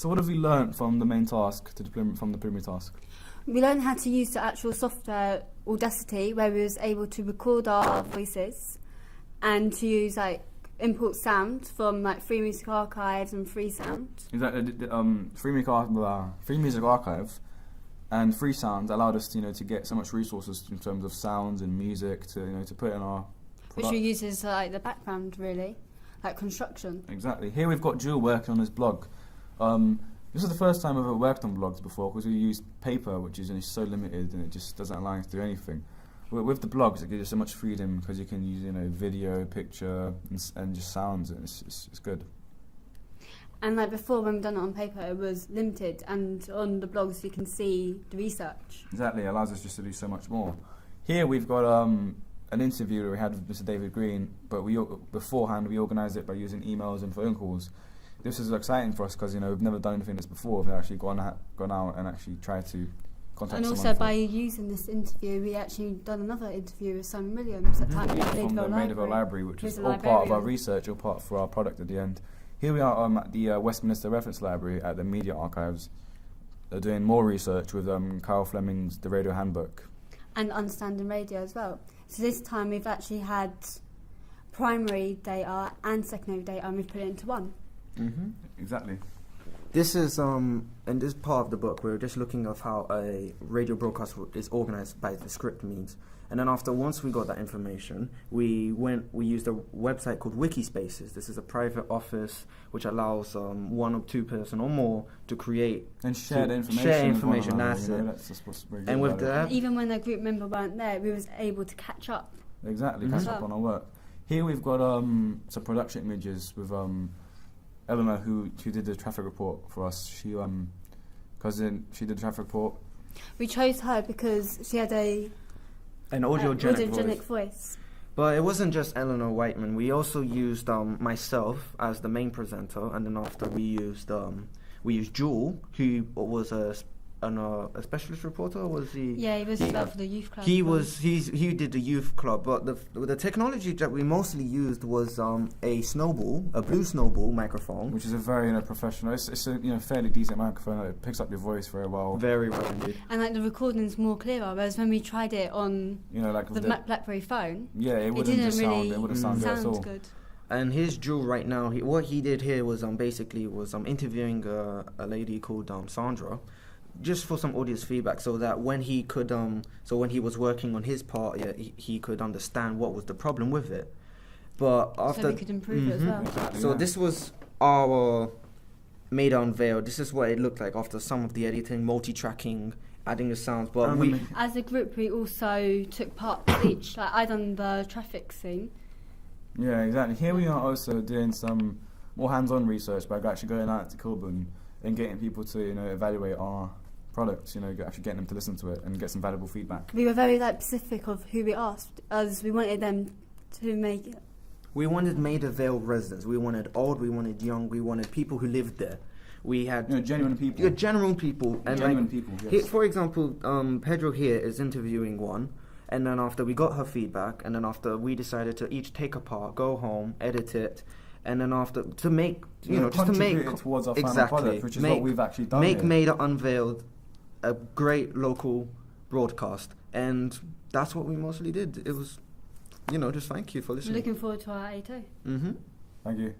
So what have we learnt from the main task from the preliminary task? We learned how to use the actual software Audacity, where we was able to record our voices and to use like import sound from like Free Music Archives and Freesound. Exactly. Free Music Archive and Freesound allowed us, to get so much resources in terms of sounds and music to put in our product. Which we use as like the background, really, like construction. Exactly. Here we've got Jewel working on his blog. This is the first time I've ever worked on blogs before, because we use paper, which is only so limited and it just doesn't allow you to do anything. With the blogs, it gives you so much freedom because you can use, video, picture, and just sounds, and it's good. And like before, when we done it on paper, it was limited, and on the blogs you can see the research. Exactly, it allows us just to do so much more. Here we've got an interview that we had with Mr. David Green, but beforehand we organised it by using emails and phone calls. This is exciting for us because we've never done anything like this before. We've actually gone out and actually tried to contact someone. And also by using this interview, we actually done another interview with Simon Williams at from the Eval Library, which is all part of our research, all part for our product at the end. Here we are at the Westminster Reference Library at the Media Archives. They're doing more research with Carl Fleming's The Radio Handbook. And Understanding Radio as well. So this time we've actually had primary data and secondary data, and we've put it into one. Exactly. This is in this part of the book we're just looking at how a radio broadcast is organized by the script means, and then once we got that information, we used a website called Wikispaces. This is a private office which allows one or two person or more to create and share information. That's it. And with that, even when a group member weren't there, we was able to catch up. Exactly, catch up on our work. Here we've got some production images with Eleanor, who did the traffic report for us. She did the traffic report. We chose her because she had an audiogenic voice. But it wasn't just Eleanor Whiteman. We also used myself as the main presenter, and then after we used Jewel, who was a specialist reporter, or was he? Yeah, he was for the youth club. He did the youth club, but the technology that we mostly used was a blue snowball microphone, which is a very professional. It's a fairly decent microphone. It picks up your voice very well. Very well indeed. And like the recording's more clearer, whereas when we tried it on the BlackBerry phone, it wouldn't sound good at all. Good. And here's Jewel right now. What he did here was basically interviewing a lady called Sandra, just for some audience feedback, so that when he was working on his part, he could understand what was the problem with it. But after, so we could improve it as well. Exactly, so this was our Made Unveiled. This is what it looked like after some of the editing, multi-tracking, adding the sounds. But as a group, we also took part each. Like I done the traffic scene. Yeah, exactly. Here we are also doing some more hands-on research by actually going out to Kilburn and getting people to evaluate our products, actually getting them to listen to it and get some valuable feedback. We were very specific of who we asked, as we wanted them to make it. We wanted Maida Vale residents. We wanted old, we wanted young, we wanted people who lived there. We had genuine people. Genuine people. And genuine people, yes. Here, for example, Pedro here is interviewing one, and then after we got her feedback, and then after we decided to each take a part, go home, edit it, and then after to make towards our final product, which is what we've actually done. Make Maida Unveiled a great local broadcast, and that's what we mostly did. It was, just thank you for listening. Looking forward to our A2. Thank you.